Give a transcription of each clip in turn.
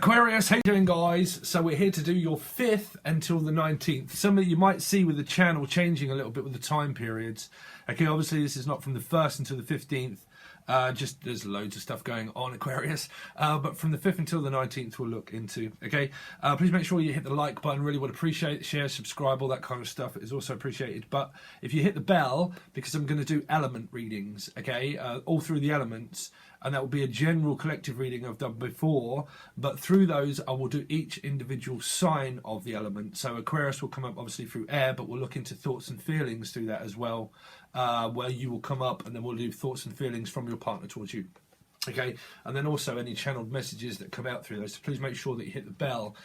Aquarius, how you doing, guys? So we're here to do your 5th until the 19th. Some of you might see with the channel changing a little bit with the time periods. Okay, obviously this is not from the 1st until the 15th. Just there's loads of stuff going on, Aquarius. But from the 5th until the 19th we'll look into. Okay, please make sure you hit the like button. Really would appreciate it. Share, subscribe, all that kind of stuff is also appreciated. But if you hit the bell, because I'm going to do element readings, okay, all through the elements. And that will be a general collective reading I've done before, but through those I will do each individual sign of the element. So Aquarius will come up obviously through air, but we'll look into thoughts and feelings through that as well, where you will come up, and then we'll do thoughts and feelings from your partner towards you. Okay, and then also any channeled messages that come out through those. So please make sure that you hit the bell,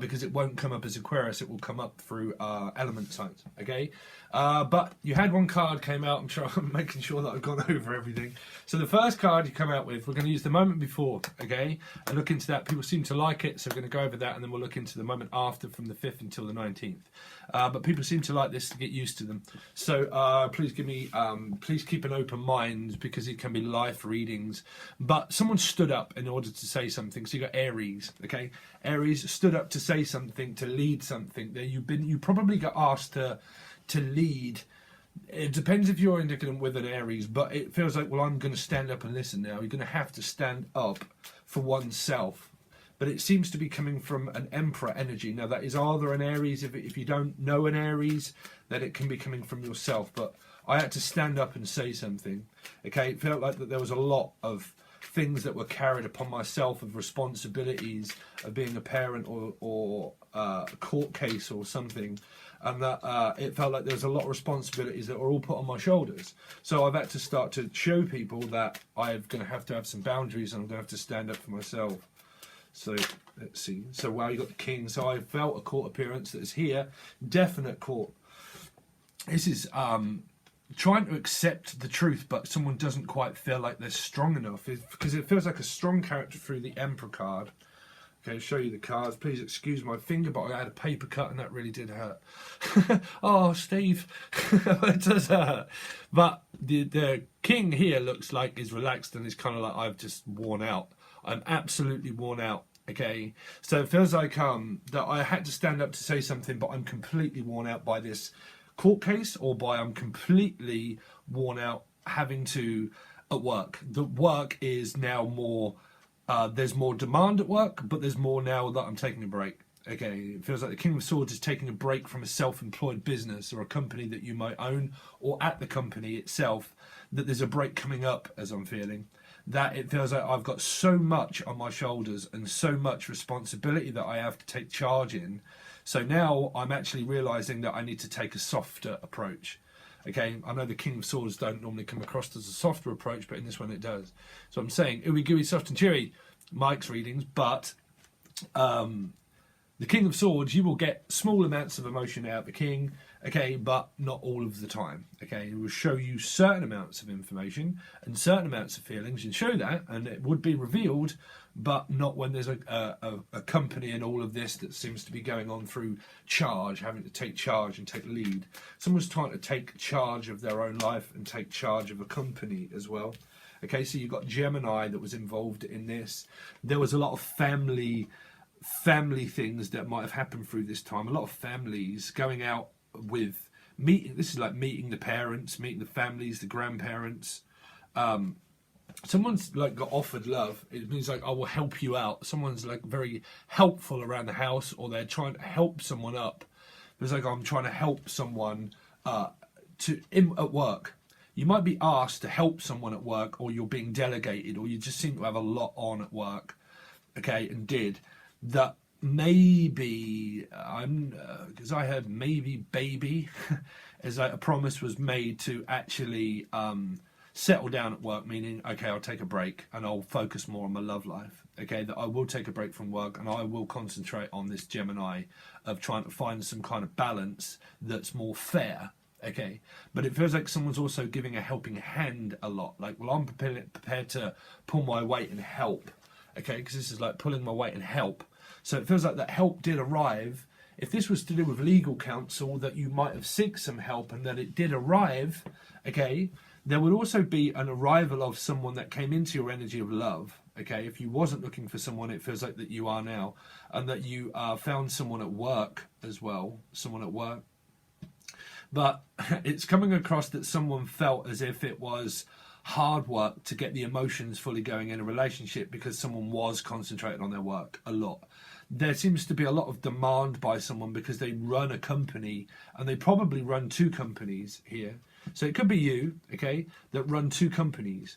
because it won't come up as Aquarius, it will come up through element signs. Okay, but you had one card came out. I'm making sure that I've gone over everything. So the first card you come out with, we're going to use the moment before, okay, and look into that. People seem to like it, so we're going to go over that, and then we'll look into the moment after from the 5th until the 19th. But people seem to like this to get used to them. So please give me, please keep an open mind, because it can be life readings. But someone stood up in order to say something. So you got Aries, okay? Aries stood up to say something, to lead something. There you probably got asked to lead. It depends if you're indicative with an Aries, but it feels like, well, I'm going to stand up and listen now. You're going to have to stand up for oneself. But it seems to be coming from an Emperor energy. Now, that is either an Aries. If you don't know an Aries, then it can be coming from yourself. But I had to stand up and say something. Okay, it felt like that there was a lot of things that were carried upon myself, of responsibilities of being a parent or a court case or something. And that it felt like there was a lot of responsibilities that were all put on my shoulders. So I've had to start to show people that I'm going to have some boundaries, and I'm going to have to stand up for myself. So let's see. So wow, you got the King. So I felt a court appearance that is here. Definite court. This is trying to accept the truth, but someone doesn't quite feel like they're strong enough. Because it feels like a strong character through the Emperor card. Okay, I'll show you the cards. Please excuse my finger, but I had a paper cut and that really did hurt. Oh, Steve. It does hurt. But the King here looks like is relaxed and is kind of like, I've just worn out. I'm absolutely worn out. Okay, so it feels like that I had to stand up to say something, but I'm completely worn out by this court case, or by I'm completely worn out having to at work. The work is now more, there's more demand at work, but there's more now that I'm taking a break. Okay, it feels like the King of Swords is taking a break from a self-employed business or a company that you might own, or at the company itself, that there's a break coming up, as I'm feeling. That it feels like I've got so much on my shoulders and so much responsibility that I have to take charge in. So now I'm actually realising that I need to take a softer approach. Okay, I know the King of Swords don't normally come across as a softer approach, but in this one it does. So I'm saying, ooey gooey, soft and cheery, Mike's readings, but the King of Swords, you will get small amounts of emotion out of the King, okay, but not all of the time, okay? It will show you certain amounts of information and certain amounts of feelings, and show that, and it would be revealed, but not when there's a company and all of this that seems to be going on through charge, having to take charge and take lead. Someone's trying to take charge of their own life and take charge of a company as well. Okay, so you've got Gemini that was involved in this. There was a lot of family things that might have happened through this time. A lot of families going out with meeting. This is like meeting the parents, meeting the families, the grandparents. Someone's like got offered love. It means like, I will help you out. Someone's like very helpful around the house, or they're trying to help someone up. It's like, I'm trying to help someone at work. You might be asked to help someone at work, or you're being delegated, or you just seem to have a lot on at work. Okay, and did. That maybe because I heard maybe baby as like a promise was made to actually settle down at work, meaning, okay, I'll take a break and I'll focus more on my love life. Okay, that I will take a break from work and I will concentrate on this Gemini of trying to find some kind of balance that's more fair. Okay, but it feels like someone's also giving a helping hand a lot. Like, well, I'm prepared to pull my weight and help. Okay, because this is like pulling my weight and help. So it feels like that help did arrive. If this was to do with legal counsel, that you might have sought some help and that it did arrive, okay, there would also be an arrival of someone that came into your energy of love, okay? If you wasn't looking for someone, it feels like that you are now, and that you found someone at work as well, someone at work. But it's coming across that someone felt as if it was hard work to get the emotions fully going in a relationship because someone was concentrating on their work a lot. There seems to be a lot of demand by someone because they run a company, and they probably run 2 companies here. So it could be you, okay, that run 2 companies.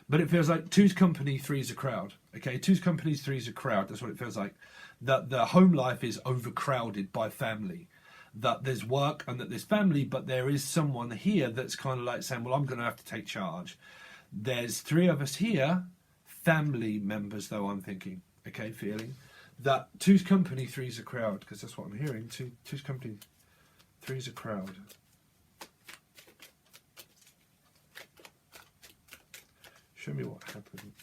But it feels like 2's company, 3's a crowd. Okay, 2's company, 3's a crowd. That's what it feels like. That the home life is overcrowded by family. That there's work and that there's family, but there is someone here that's kind of like saying, well, I'm going to have to take charge. There's 3 of us here, family members, though, I'm thinking. Okay, feeling that 2's company, 3's a crowd, because that's what I'm hearing. 2's company, 3's a crowd. Show me what happened.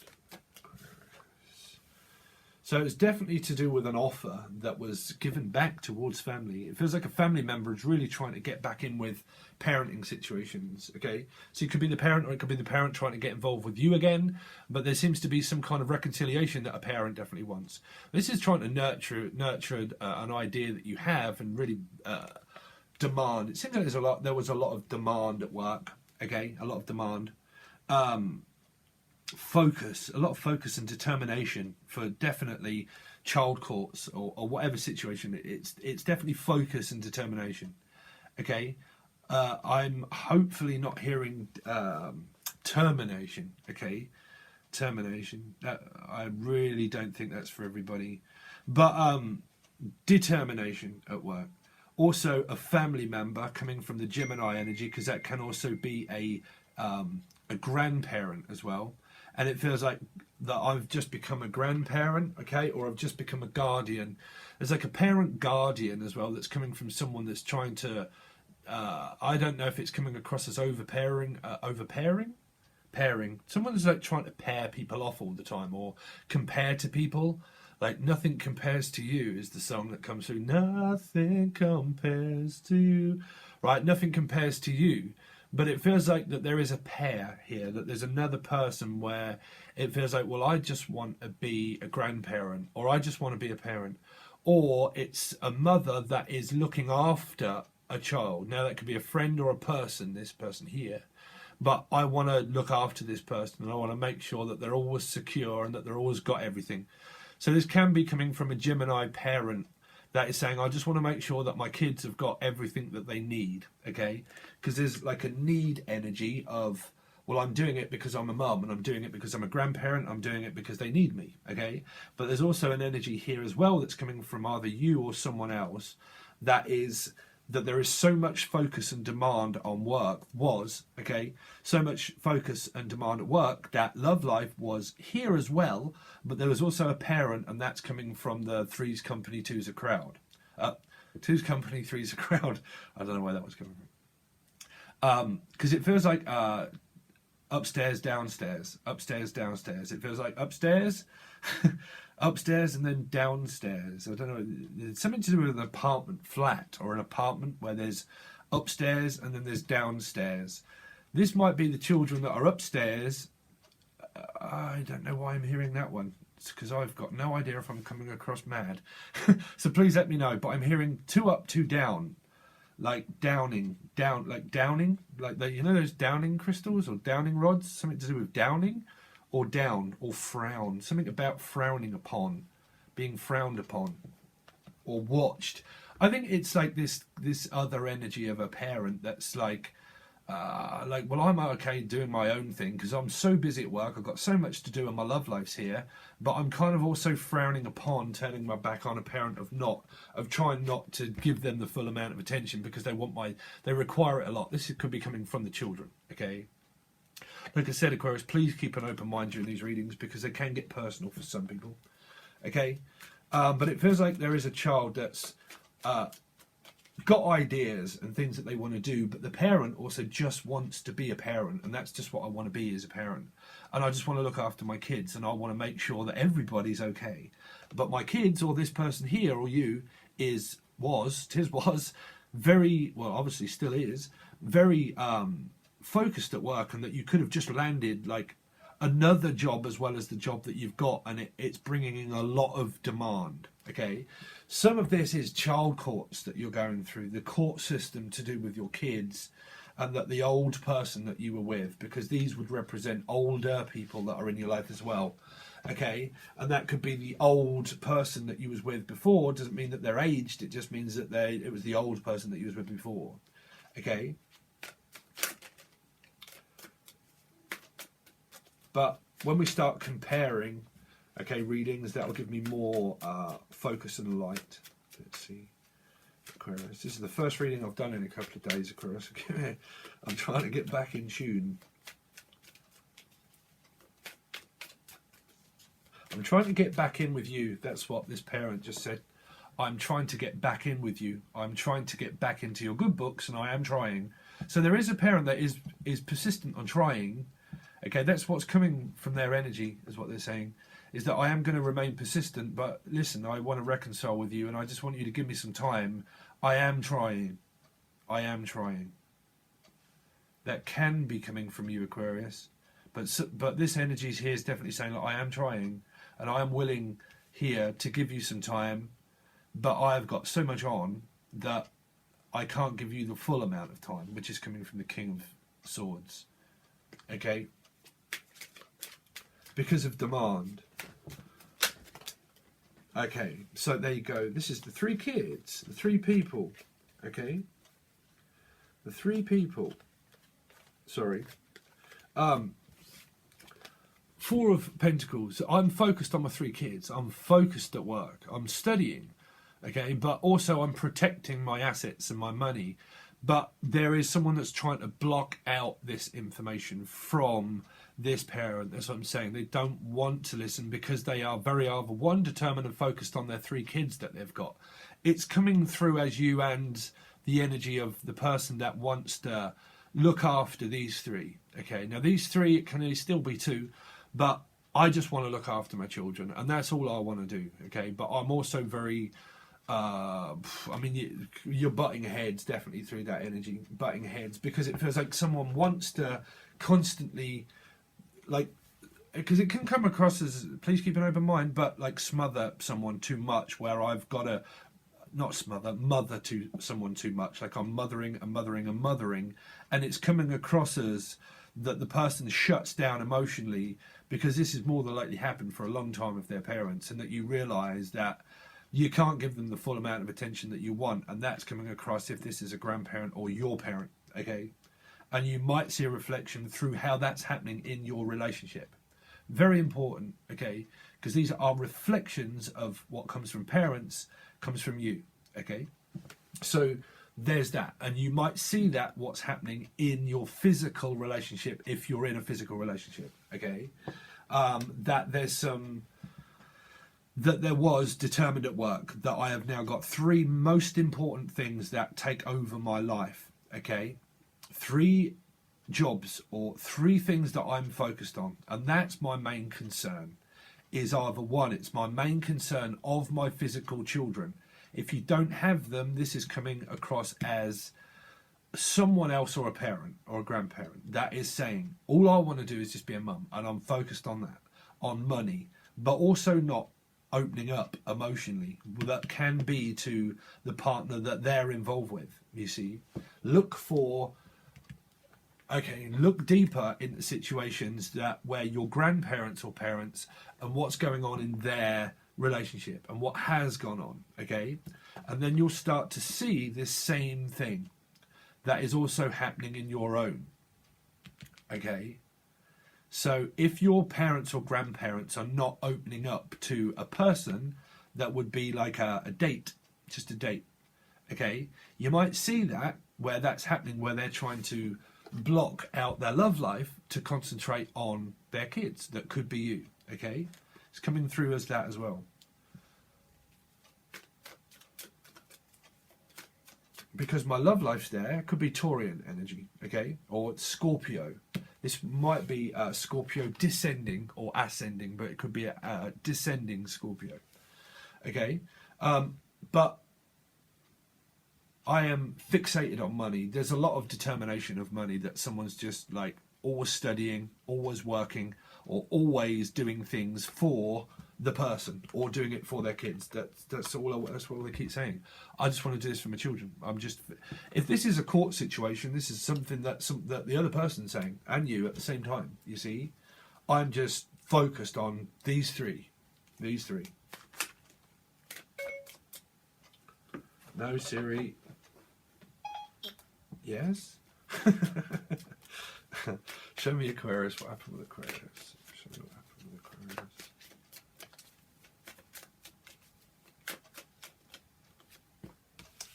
So it's definitely to do with an offer that was given back towards family. It feels like a family member is really trying to get back in with parenting situations, okay? So it could be the parent, or it could be the parent trying to get involved with you again, but there seems to be some kind of reconciliation that a parent definitely wants. This is trying to nurture an idea that you have and really demand. It seems like there was a lot of demand at work, okay? A lot of demand. Focus, a lot of focus and determination for definitely child courts or whatever situation. It's definitely focus and determination. Okay, I'm hopefully not hearing termination. Okay, termination. I really don't think that's for everybody, but determination at work. Also, a family member coming from the Gemini energy, because that can also be a grandparent as well. And it feels like that I've just become a grandparent, okay, or I've just become a guardian. There's like a parent guardian as well that's coming from someone that's trying to, I don't know if it's coming across as pairing. Someone who's like trying to pair people off all the time or compare to people. Like Nothing Compares to You is the song that comes through. Nothing compares to you. Right, nothing compares to you. But it feels like that there is a pair here, that there's another person where it feels like, well, I just want to be a grandparent, or I just want to be a parent, or it's a mother that is looking after a child. Now, that could be a friend or a person, this person here, but I want to look after this person, and I want to make sure that they're always secure and that they're always got everything. So this can be coming from a Gemini parent that is saying, I just want to make sure that my kids have got everything that they need, okay? Because there's like a need energy of, well, I'm doing it because I'm a mum, and I'm doing it because I'm a grandparent, I'm doing it because they need me, okay? But there's also an energy here as well that's coming from either you or someone else, that is that there is so much focus and demand on work, so much focus and demand at work that love life was here as well, but there was also a parent, and that's coming from the 3's company, 2's a crowd. 2's company, 3's a crowd. I don't know where that was coming from. Because it feels like upstairs, downstairs, upstairs, downstairs. It feels like upstairs, upstairs, and then downstairs. I don't know. It's something to do with an apartment flat, or an apartment where there's upstairs and then there's downstairs. This might be the children that are upstairs. I don't know why I'm hearing that one. It's because I've got no idea if I'm coming across mad. So please let me know. But I'm hearing 2 up, 2 down. Like downing, like you know those downing crystals or downing rods, something to do with downing, or down, or frown, something about frowning upon, being frowned upon, or watched. I think it's like this other energy of a parent that's like, well, I'm okay doing my own thing because I'm so busy at work, I've got so much to do and my love life's here, but I'm kind of also frowning upon turning my back on a parent of trying not to give them the full amount of attention because they require it a lot. This could be coming from the children, okay? Like I said, Aquarius, please keep an open mind during these readings because they can get personal for some people, okay? But it feels like there is a child that's got ideas and things that they want to do, but the parent also just wants to be a parent, and that's just what I want to be as a parent. And I just want to look after my kids, and I want to make sure that everybody's okay. But my kids, or this person here, or you, was very, well, obviously still is, very focused at work, and that you could have just landed like another job as well as the job that you've got, and it's bringing in a lot of demand. Okay, some of this is child courts that you're going through, the court system to do with your kids, and that the old person that you were with, because these would represent older people that are in your life as well. Okay, and that could be the old person that you was with before. Doesn't mean that they're aged, it just means that it was the old person that you was with before. Okay, but when we start comparing, okay, readings, that will give me more focus and light. Let's see, Aquarius, this is the first reading I've done in a couple of days, Aquarius. I'm trying to get back in tune. I'm trying to get back in with you. That's what this parent just said. I'm trying to get back in with you. I'm trying to get back into your good books, and I am trying. So there is a parent that is persistent on trying. Okay, that's what's coming from their energy, is what they're saying, is that I am going to remain persistent, but listen, I want to reconcile with you, and I just want you to give me some time. I am trying. I am trying. That can be coming from you, Aquarius. But this energy here is definitely saying, like, I am trying. And I am willing here to give you some time, but I've got so much on that I can't give you the full amount of time, which is coming from the King of Swords. Okay? Because of demand. Okay, so there you go. This is the 3 kids, the 3 people. Okay? The 3 people. Sorry. 4 of Pentacles. I'm focused on my 3 kids. I'm focused at work. I'm studying, okay? But also I'm protecting my assets and my money. But there is someone that's trying to block out this information from this parent. That's what I'm saying. They don't want to listen because they are very either one, determined and focused on their 3 kids that they've got. It's coming through as you and the energy of the person that wants to look after these 3. Okay, now these 3, it can still be 2. But I just want to look after my children, and that's all I want to do, okay? But I'm also very, I mean, you're butting heads, definitely, through that energy, butting heads, because it feels like someone wants to constantly, like, because it can come across as, please keep an open mind, but like smother someone too much, where I've got to, not smother, mother to someone too much, like I'm mothering and mothering and mothering, and it's coming across as that the person shuts down emotionally, because this is more than likely happened for a long time with their parents, and that you realise that you can't give them the full amount of attention that you want, and that's coming across if this is a grandparent or your parent, okay? And you might see a reflection through how that's happening in your relationship. Very important, okay? Because these are reflections of what comes from parents, comes from you, okay? So there's that, and you might see that what's happening in your physical relationship if you're in a physical relationship, okay? That there's some, that there was determined at work, that I have now got 3 most important things that take over my life, okay? 3 jobs or 3 things that I'm focused on, and that's my main concern. Is either one, it's my main concern of my physical children. If you don't have them, this is coming across as someone else or a parent or a grandparent that is saying, all I want to do is just be a mum, and I'm focused on that, on money, but also not opening up emotionally. That can be to the partner that they're involved with, you see. Look deeper into situations that where your grandparents or parents and what's going on in their relationship and what has gone on, okay? And then you'll start to see this same thing that is also happening in your own, okay? So if your parents or grandparents are not opening up to a person that would be like a date, just a date, okay? You might see that where that's happening, where they're trying to block out their love life to concentrate on their kids. That could be you, okay? It's coming through as that as well. Because my love life's there, it could be Taurian energy, okay? Or Scorpio. This might be Scorpio descending or ascending, but it could be a descending Scorpio, okay? But I am fixated on money. There's a lot of determination of money, that someone's just like always studying, always working, or always doing things for the person or doing it for their kids. That's all they keep saying. I just want to do this for my children. If this is a court situation, this is something that the other person's saying and you at the same time. You see, I'm just focused on these three. No, Siri. Yes. Show me Aquarius. What happened with Aquarius? Show me what happened with Aquarius.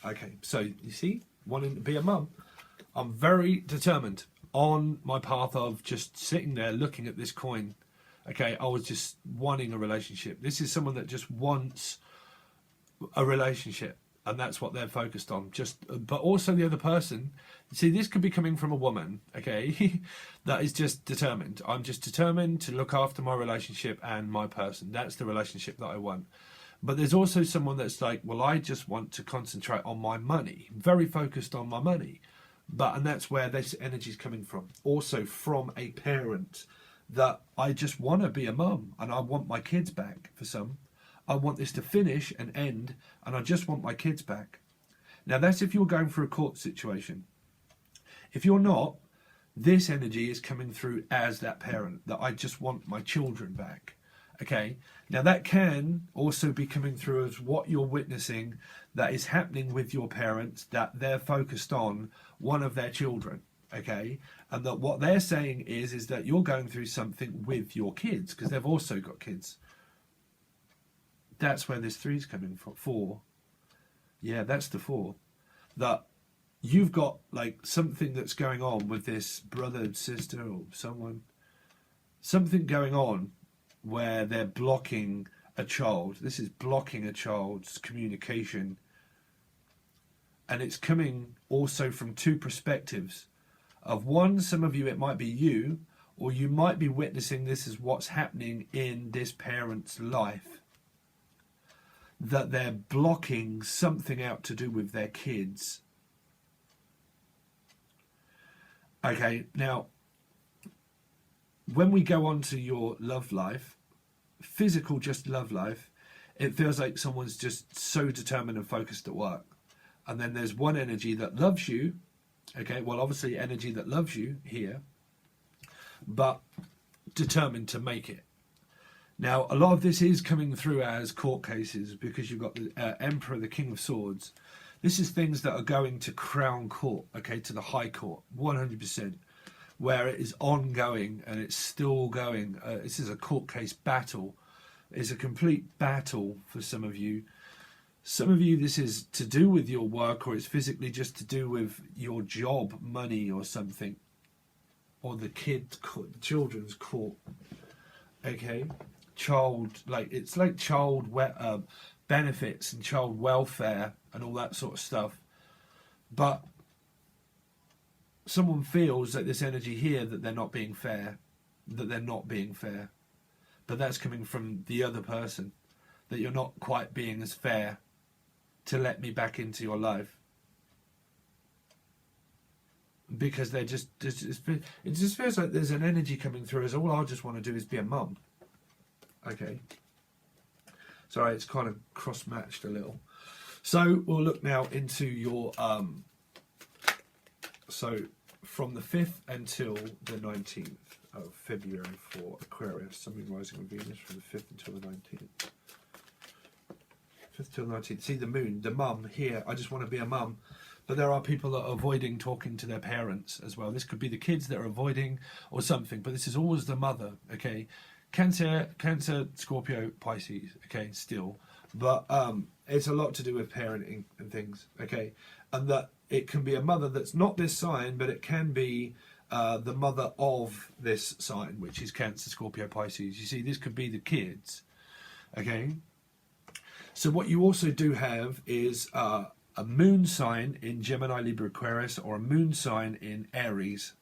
Okay, so you see, wanting to be a mum, I'm very determined on my path of just sitting there looking at this coin. Okay, I was just wanting a relationship. This is someone that just wants a relationship, and that's what they're focused on. But also the other person. See, this could be coming from a woman, okay, that is just determined. I'm just determined to look after my relationship and my person. That's the relationship that I want. But there's also someone that's like, well, I just want to concentrate on my money, very focused on my money. And that's where this energy is coming from. Also from a parent that I just want to be a mum and I want my kids back for some. I want this to finish and end and I just want my kids back. Now that's if you're going through a court situation. If you're not, this energy is coming through as that parent, that I just want my children back. Okay, now that can also be coming through as what you're witnessing that is happening with your parents, that they're focused on one of their children, okay, and that what they're saying is that you're going through something with your kids because they've also got kids. That's where this 3 is coming from. 4, yeah, that's the 4. That you've got like something that's going on with this brother, sister, or something going on where they're blocking a child. This is blocking a child's communication. And it's coming also from 2 perspectives. Of one, some of you, it might be you, or you might be witnessing this as what's happening in this parent's life. That they're blocking something out to do with their kids. Okay, now, when we go on to your love life, physical just love life, it feels like someone's just so determined and focused at work. And then there's one energy that loves you, okay, well obviously energy that loves you here, but determined to make it. Now a lot of this is coming through as court cases because you've got the Emperor, the King of Swords. This is things that are going to Crown Court, okay, to the High Court, 100%. Where it is ongoing and it's still going. This is a court case battle. It's a complete battle for some of you. Some of you, this is to do with your work, or it's physically just to do with your job, money, or something, or the children's court. Okay, it's like child benefits and child welfare and all that sort of stuff, but someone feels that this energy here that they're not being fair, but that's coming from the other person, that you're not quite being as fair to let me back into your life, because it just feels like there's an energy coming through as all I just want to do is be a mum. Okay, sorry, it's kind of cross-matched a little. So we'll look now into your so from the 5th until the 19th of February for Aquarius, something rising on Venus from the 5th until the 19th. 5th till 19th. See the moon, the mum here, I just want to be a mum. But there are people that are avoiding talking to their parents as well. This could be the kids that are avoiding or something, but this is always the mother, okay? Cancer, Scorpio, Pisces, okay, still. But it's a lot to do with parenting and things, okay? And that it can be a mother that's not this sign, but it can be the mother of this sign, which is Cancer, Scorpio, Pisces. You see, this could be the kids, okay? So what you also do have is a moon sign in Gemini, Libra, Aquarius, or a moon sign in Aries,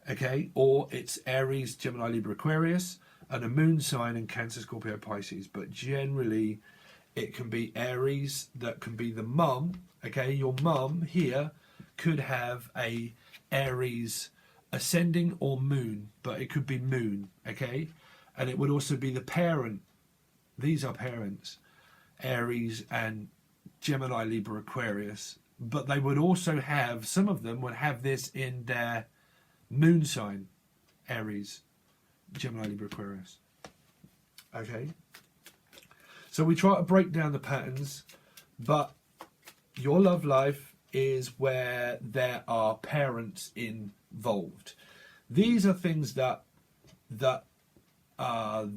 okay? Or it's Aries, Gemini, Libra, Aquarius, and a moon sign in Cancer, Scorpio, Pisces. But generally, it can be Aries, that can be the mum, okay? Your mum here could have a Aries ascending or moon, but it could be moon, okay? And it would also be the parent. These are parents, Aries and Gemini, Libra, Aquarius. But they would also have, some of them would have this in their moon sign, Aries, Gemini, Libra, Aquarius. Okay? So we try to break down the patterns, but your love life is where there are parents involved. These are things that are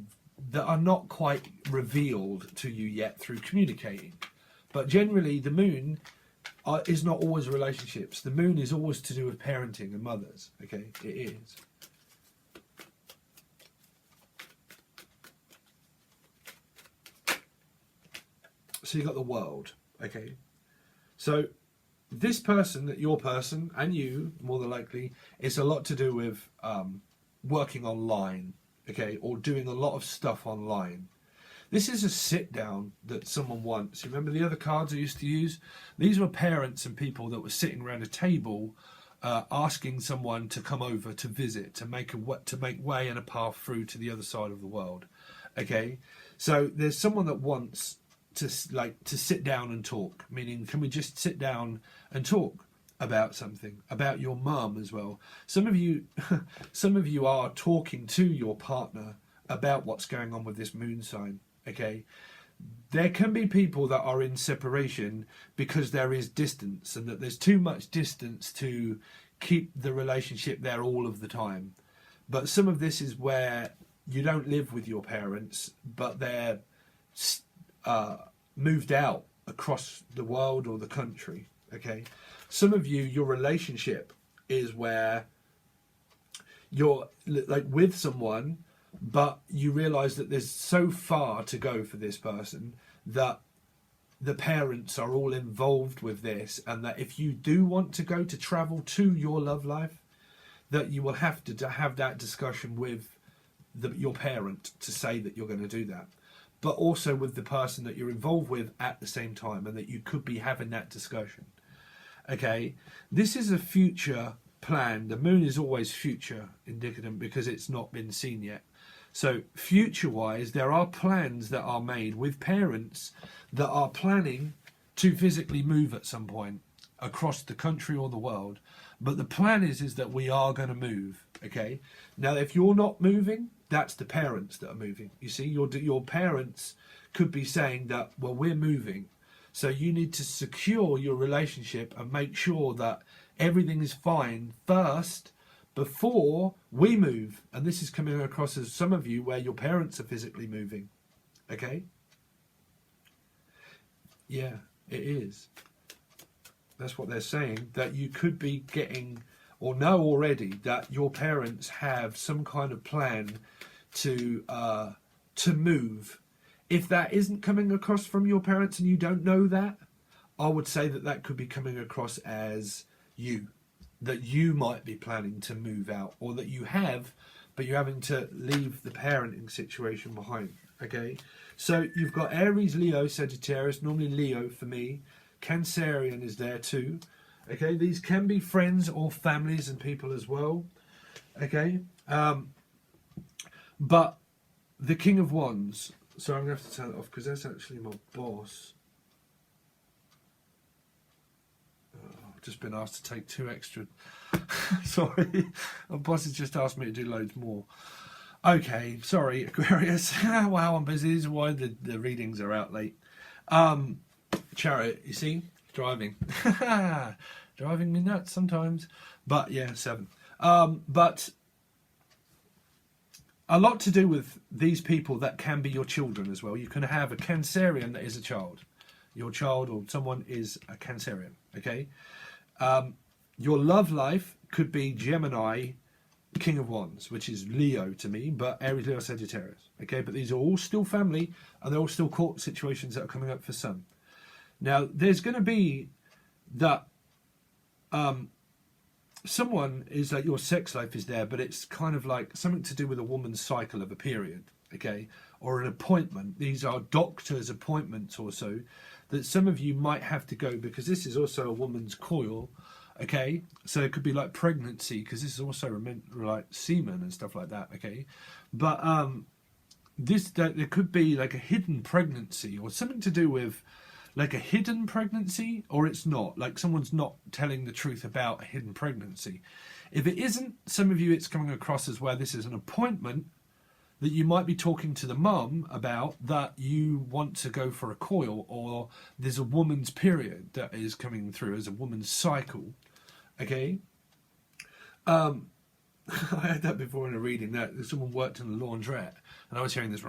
not quite revealed to you yet through communicating. But generally, the moon is not always relationships. The moon is always to do with parenting and mothers. Okay, it is. So you got the world. Okay, so this person, that your person, and you, more than likely, it's a lot to do with working online. Okay, or doing a lot of stuff online. This is a sit down that someone wants. You remember the other cards I used to use? These were parents and people that were sitting around a table asking someone to come over to visit, to make way and a path through to the other side of the world. Okay, so there's someone that wants to sit down and talk, meaning, can we just sit down and talk about something, about your mum as well? Some of you are talking to your partner about what's going on with this moon sign. Okay, there can be people that are in separation because there is distance, and that there's too much distance to keep the relationship there all of the time. But some of this is where you don't live with your parents, but they're moved out across the world or the country. Okay, some of you, your relationship is where you're like with someone, but you realize that there's so far to go for this person, that the parents are all involved with this, and that if you do want to go to travel to your love life, that you will have to have that discussion with your parent to say that you're going to do that, but also with the person that you're involved with at the same time, and that you could be having that discussion. Okay, this is a future plan. The moon is always future indicative because it's not been seen yet. So future-wise, there are plans that are made with parents that are planning to physically move at some point across the country or the world. But the plan is that we are going to move. Okay. Now, if you're not moving, that's the parents that are moving. You see, your parents could be saying that, well, we're moving. So you need to secure your relationship and make sure that everything is fine first before we move. And this is coming across as some of you where your parents are physically moving. Okay? Yeah, it is. That's what they're saying, that you could be getting, or know already, that your parents have some kind of plan to move. If that isn't coming across from your parents and you don't know that, I would say that that could be coming across as you, that you might be planning to move out, or that you have, but you're having to leave the parenting situation behind. Okay, so you've got Aries, Leo, Sagittarius, normally Leo for me. Cancerian is there too. Okay, these can be friends or families and people as well. Okay, but the King of Wands. So I'm going to have to turn it off because that's actually my boss. I've just been asked to take 2 extra. Sorry, my boss has just asked me to do loads more. Okay, sorry, Aquarius. Wow, I'm busy. This is why the readings are out late. Chariot, you see, driving. Driving me nuts sometimes. But yeah, 7. But a lot to do with these people that can be your children as well. You can have a Cancerian that is a child. Your child or someone is a Cancerian, okay? Your love life could be Gemini, King of Wands, which is Leo to me, but Aries, Leo, Sagittarius, okay? But these are all still family, and they're all still court situations that are coming up for some. Now, there's going to be that someone is like, your sex life is there, but it's kind of like something to do with a woman's cycle of a period, okay, or an appointment. These are doctor's appointments also that some of you might have to go, because this is also a woman's coil, Okay, so it could be like pregnancy, because this is also like semen and stuff like that. Okay, but there could be like a hidden pregnancy or something to do with like a hidden pregnancy, or it's not, like someone's not telling the truth about a hidden pregnancy. If it isn't, some of you it's coming across as where this is an appointment that you might be talking to the mum about, that you want to go for a coil, or there's a woman's period that is coming through as a woman's cycle. Okay, I had that before in a reading, that someone worked in a laundrette and I was hearing this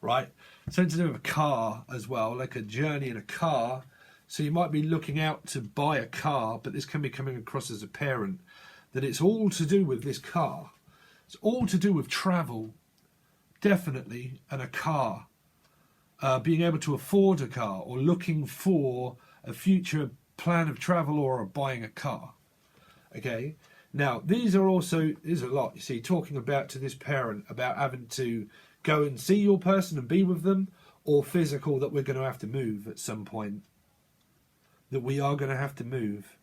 right, something to do with a car as well, like a journey in a car. So you might be looking out to buy a car, but this can be coming across as a parent, that it's all to do with this car. It's all to do with travel, definitely, and a car, being able to afford a car, or looking for a future plan of travel, or buying a car. Okay, now these are also, there's a lot, you see, talking about to this parent about having to go and see your person and be with them, or physical, that we're going to have to move at some point, that we are going to have to move.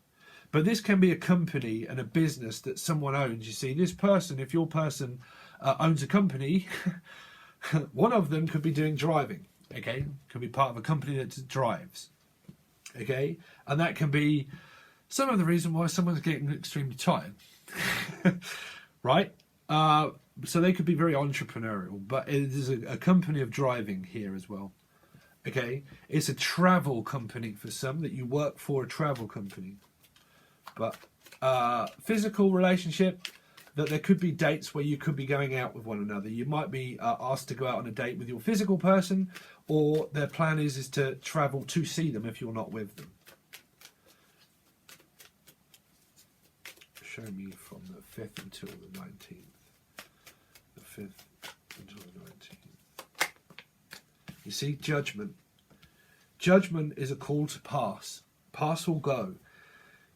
But this can be a company and a business that someone owns. You see, this person, if your person owns a company, one of them could be doing driving. Okay, could be part of a company that drives. Okay, and that can be some of the reason why someone's getting extremely tired. Right? So they could be very entrepreneurial, but it is a company of driving here as well. Okay, it's a travel company for some, that you work for a travel company. But physical relationship, that there could be dates where you could be going out with one another. You might be asked to go out on a date with your physical person, or their plan is to travel to see them if you're not with them. Show me from the 5th until the 19th. The 5th until the 19th. You see, judgment. Judgment is a call to pass. Pass or go.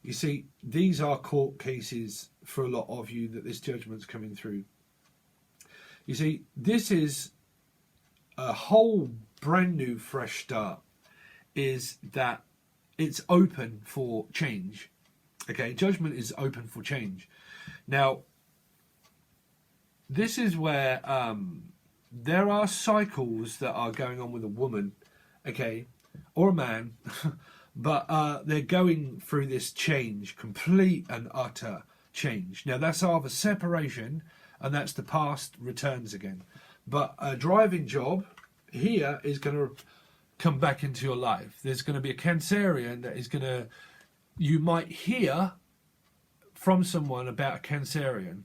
You see, these are court cases for a lot of you, that this judgment's coming through. You see, this is a whole brand new fresh start, is that it's open for change. Okay, judgment is open for change. Now, this is where there are cycles that are going on with a woman, okay, or a man, but they're going through this change, complete and utter change. Now, that's either separation, and that's the past returns again. But a driving job here is going to come back into your life. There's going to be a Cancerian that is going to, you might hear from someone about a Cancerian.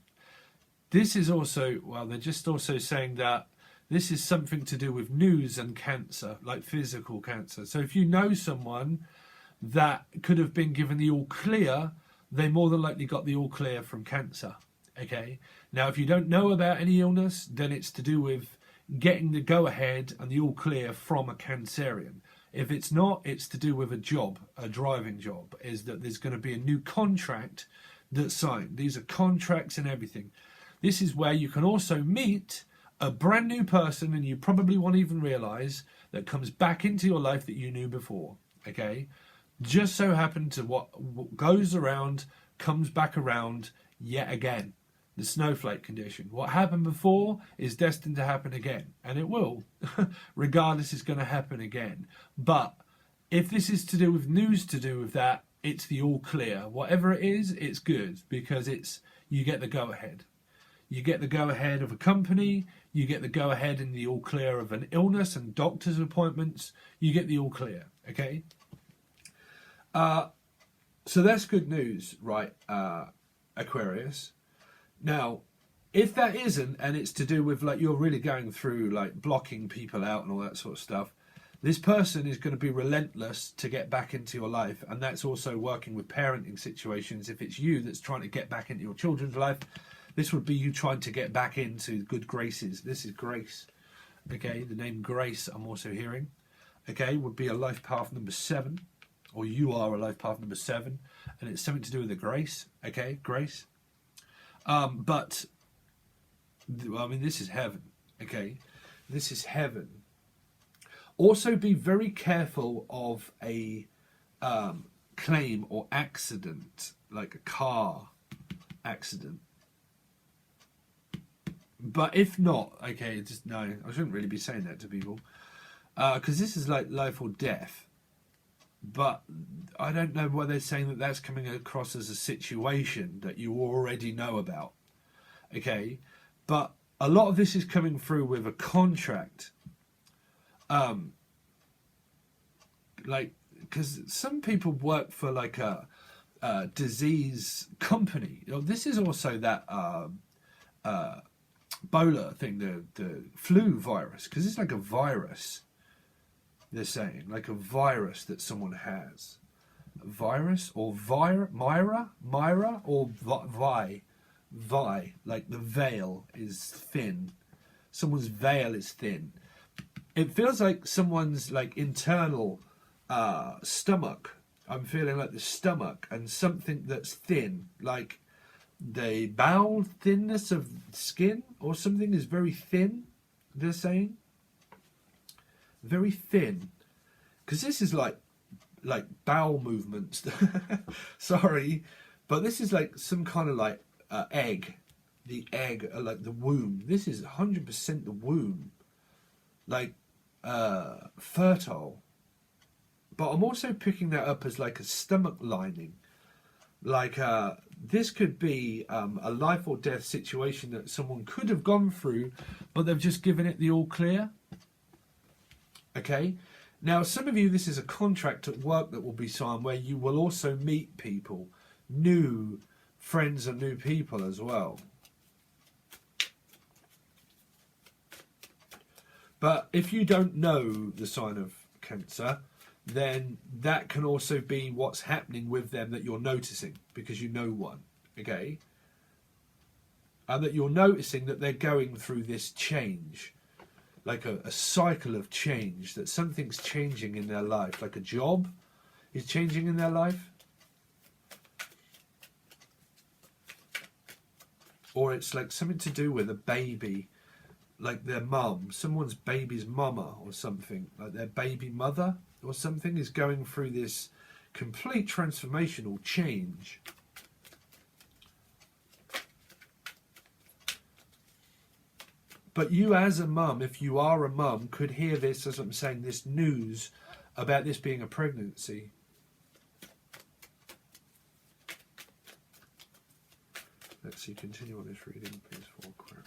This is also, well, they're just also saying that this is something to do with news and cancer, like physical cancer. So if you know someone that could have been given the all clear, they more than likely got the all clear from cancer. Okay. Now, if you don't know about any illness, then it's to do with getting the go ahead and the all clear from a Cancerian. If it's not, it's to do with a job, a driving job, is that there's going to be a new contract that's signed. These are contracts and everything. This is where you can also meet a brand new person, and you probably won't even realize, that comes back into your life that you knew before. Okay. Just so happened to what goes around comes back around yet again. The snowflake condition. What happened before is destined to happen again, and it will. Regardless, it's going to happen again. But if this is to do with news to do with that, it's the all clear. Whatever it is, it's good, because it's, you get the go ahead. You get the go ahead of a company. You get the go ahead in the all clear of an illness and doctor's appointments. You get the all clear. Okay. So that's good news, right, Aquarius? Now, if that isn't, and it's to do with, like, you're really going through, like, blocking people out and all that sort of stuff, this person is going to be relentless to get back into your life. And that's also working with parenting situations. If it's you that's trying to get back into your children's life, this would be you trying to get back into good graces. This is grace. Okay, the name Grace I'm also hearing. Okay, would be a life path number 7. Or you are a life path number 7. And it's something to do with the grace. Okay, grace. But, I mean, this is heaven. Okay, this is heaven. Also, be very careful of a claim or accident, like a car accident. But if not, okay, just no, I shouldn't really be saying that to people, because this is like life or death. But I don't know why they're saying that that's coming across as a situation that you already know about. Okay, but a lot of this is coming through with a contract. Like, because some people work for like a disease company. You know, this is also that Ebola thing, the flu virus, because it's like a virus. They're saying like a virus that someone has, a virus or Myra or Vi, like the veil is thin. Someone's veil is thin. It feels like someone's like internal stomach. I'm feeling like the stomach and something that's thin, like the bowel thinness of skin or something is very thin. They're saying very thin, because this is like bowel movements. Sorry, but this is like some kind of like egg, the egg, like the womb. This is 100% the womb, like fertile. But I'm also picking that up as like a stomach lining, like this could be a life or death situation that someone could have gone through, but they've just given it the all clear. Okay, now some of you, this is a contract at work that will be signed where you will also meet people, new friends and new people as well. But if you don't know the sign of Cancer, then that can also be what's happening with them that you're noticing, because you know one, okay? And that you're noticing that they're going through this change, like a cycle of change, that something's changing in their life, like a job is changing in their life. Or it's like something to do with a baby, like their mum, someone's baby's mama or something, like their baby mother or something is going through this complete transformational change. But you as a mum, if you are a mum, could hear this, as I'm saying, this news about this being a pregnancy. Let's see, continue on this reading, please, for Aquarius.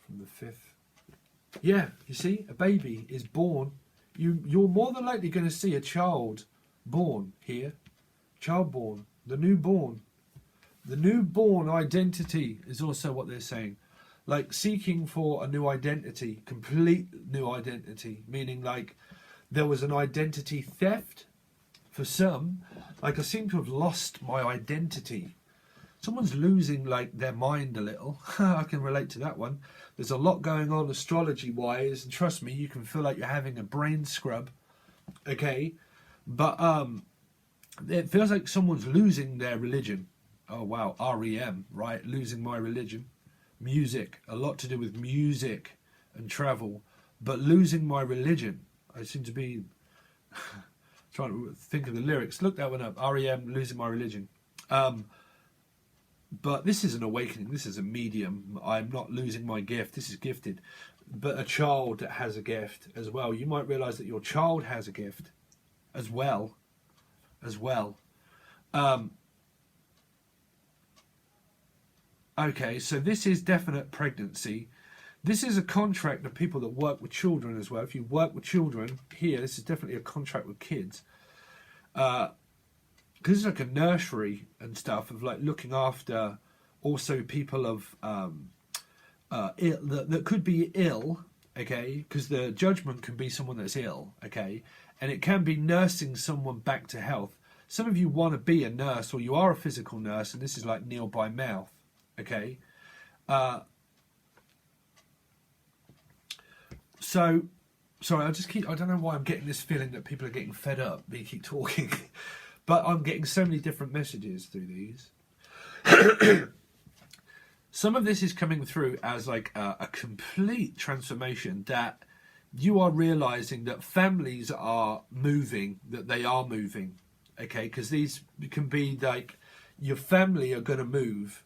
From the 5th. Yeah, you see, a baby is born. You're more than likely going to see a child born here. Child born. The newborn. The newborn identity is also what they're saying. Like seeking for a new identity, complete new identity, meaning like there was an identity theft for some. Like I seem to have lost my identity. Someone's losing like their mind a little. I can relate to that one. There's a lot going on astrology wise, and trust me, you can feel like you're having a brain scrub. Okay, but it feels like someone's losing their religion. Oh wow, REM, right? Losing my religion. Music, a lot to do with music and travel, but losing my religion. I seem to be trying to think of the lyrics. Look that one up. REM, losing my religion. But this is an awakening. This is a medium. I'm not losing my gift. This is gifted. But a child that has a gift as well. You might realise that your child has a gift as well. Okay, so this is definite pregnancy. This is a contract of people that work with children as well. If you work with children here, this is definitely a contract with kids. Because it's like a nursery and stuff of like looking after also people of ill, that could be ill, okay? Because the judgment can be someone that's ill, okay? And it can be nursing someone back to health. Some of you want to be a nurse, or you are a physical nurse, and this is like kneel by mouth. Okay, so sorry, I don't know why I'm getting this feeling that people are getting fed up. We keep talking, but I'm getting so many different messages through these. Some of this is coming through as like a complete transformation, that you are realizing that families are moving, that they are moving. okay? Because these can be like your family are going to move,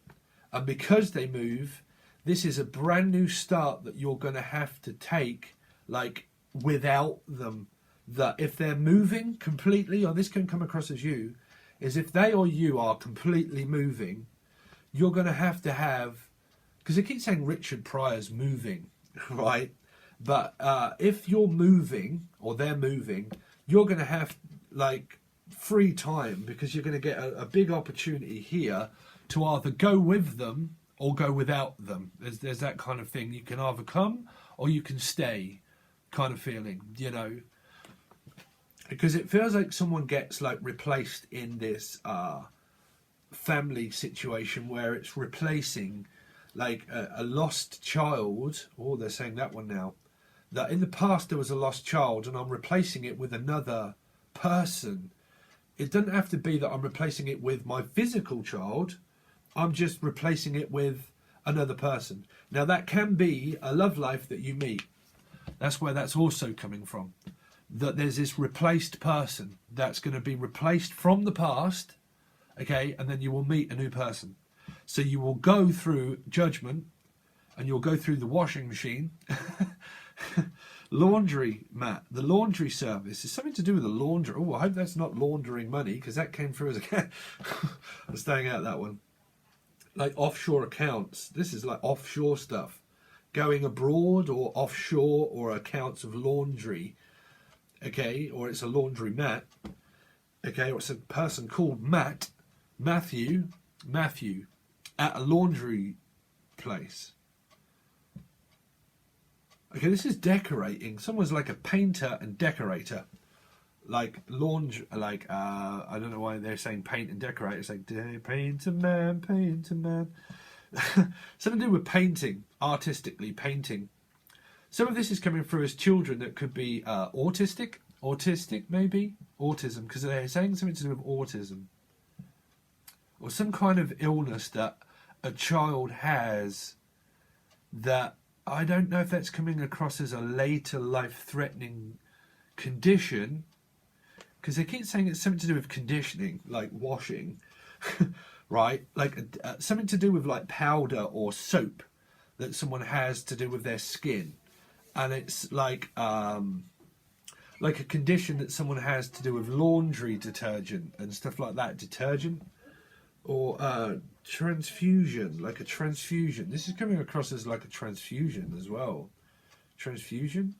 and because they move, this is a brand new start that you're going to have to take, like, without them. That if they're moving completely, or this can come across as you, is if they or you are completely moving, you're going to have, because it keeps saying Richard Pryor's moving, right? But if you're moving, or they're moving, you're going to have, like, free time, because you're going to get a big opportunity here to either go with them or go without them. There's that kind of thing. You can either come or you can stay kind of feeling, you know. Because it feels like someone gets, like, replaced in this family situation where it's replacing, like, a lost child. Oh, they're saying that one now. That in the past there was a lost child and I'm replacing it with another person. It doesn't have to be that I'm replacing it with my physical child. I'm just replacing it with another person. Now that can be a love life that you meet. That's where that's also coming from. That there's this replaced person that's going to be replaced from the past, okay, and then you will meet a new person. So you will go through judgment, and you'll go through the washing machine, laundry mat, the laundry service. It's something to do with the laundry. Oh, I hope that's not laundering money, because that came through as a I'm staying out that one. Like offshore accounts. This is like offshore stuff. Going abroad or offshore, or accounts of laundry. Okay, or it's a laundry mat. Okay, or it's a person called Matthew, at a laundry place. Okay, this is decorating. Someone's like a painter and decorator. Like laundry, like, I don't know why they're saying paint and decorate. It's like, painter man, painter man. Something to do with painting, artistically painting. Some of this is coming through as children that could be autistic maybe, autism, because they're saying something to do with autism. Or some kind of illness that a child has that, I don't know if that's coming across as a later life-threatening condition, because they keep saying it's something to do with conditioning, like washing, right? Like something to do with like powder or soap that someone has to do with their skin. And it's like a condition that someone has to do with laundry detergent and stuff like that. Detergent or transfusion, like a transfusion. This is coming across as like a transfusion as well. Transfusion.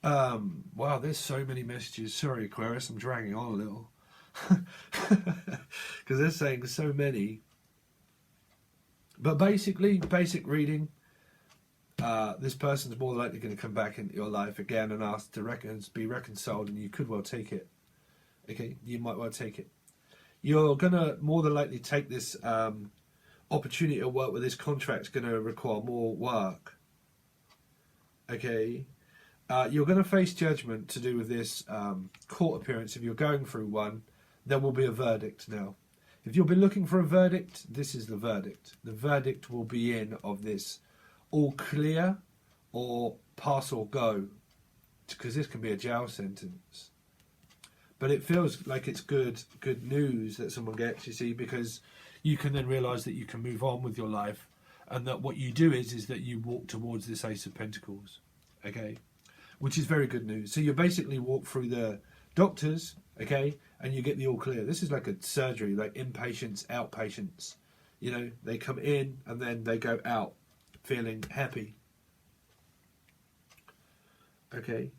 Wow, there's so many messages. Sorry, Aquarius, I'm dragging on a little because they're saying so many. But basically, basic reading. This person's more likely going to come back into your life again and ask to be reconciled, and you could well take it. Okay, you might well take it. You're going to more than likely take this opportunity to work with this contract's going to require more work. Okay, you're going to face judgment to do with this court appearance. If you're going through one, there will be a verdict now. If you'll be looking for a verdict, this is the verdict. The verdict will be in of this. All clear or pass or go, because this can be a jail sentence. But it feels like it's good news that someone gets, you see, because you can then realise that you can move on with your life, and that what you do is that you walk towards this Ace of Pentacles, okay, which is very good news. So you basically walk through the doctors, okay, and you get the all clear. This is like a surgery, like inpatients, outpatients. You know, they come in and then they go out feeling happy. Okay.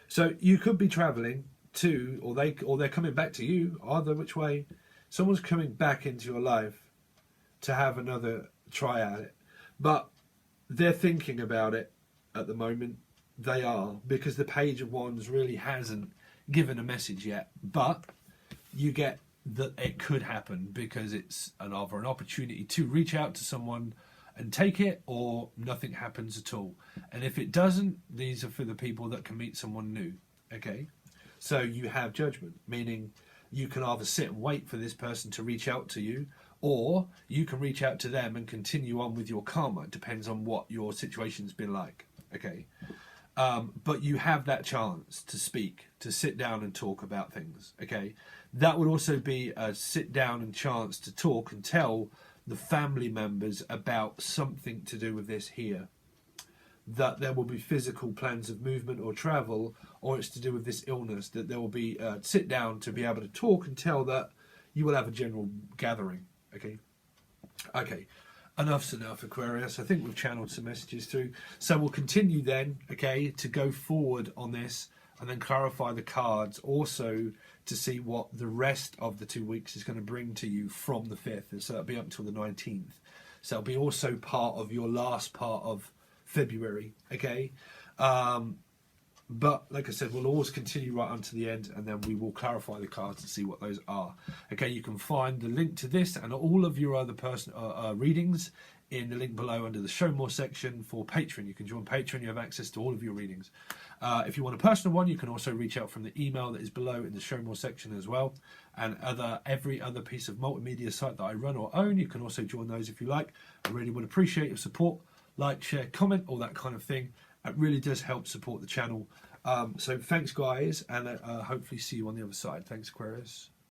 So you could be travelling to, or they're coming back to you, either which way. Someone's coming back into your life to have another try at it. But they're thinking about it at the moment. They are, because the Page of Wands really hasn't given a message yet. But you get that it could happen, because it's either an opportunity to reach out to someone and take it, or nothing happens at all. And if it doesn't, these are for the people that can meet someone new. Okay, so you have judgment, meaning you can either sit and wait for this person to reach out to you, or you can reach out to them and continue on with your karma. It depends on what your situation's been like. Okay, but you have that chance to speak, to sit down and talk about things. Okay, that would also be a sit down and chance to talk and tell the family members about something to do with this here. That there will be physical plans of movement or travel, or it's to do with this illness. That there will be sit down to be able to talk and tell that you will have a general gathering. Okay. Okay. Enough's enough, Aquarius. I think we've channeled some messages through. So we'll continue then, okay, to go forward on this and then clarify the cards. Also to see what the rest of the 2 weeks is going to bring to you from the 5th. And so that'll be up until the 19th. So it'll be also part of your last part of February, okay? But like I said, we'll always continue right until the end, and then we will clarify the cards and see what those are. Okay, you can find the link to this and all of your other readings in the link below under the Show More section for Patron. You can join Patron, you have access to all of your readings. If you want a personal one, you can also reach out from the email that is below in the Show More section as well. And every other piece of multimedia site that I run or own, you can also join those if you like. I really would appreciate your support. Like, share, comment, all that kind of thing. It really does help support the channel. So thanks, guys, and hopefully see you on the other side. Thanks, Aquarius.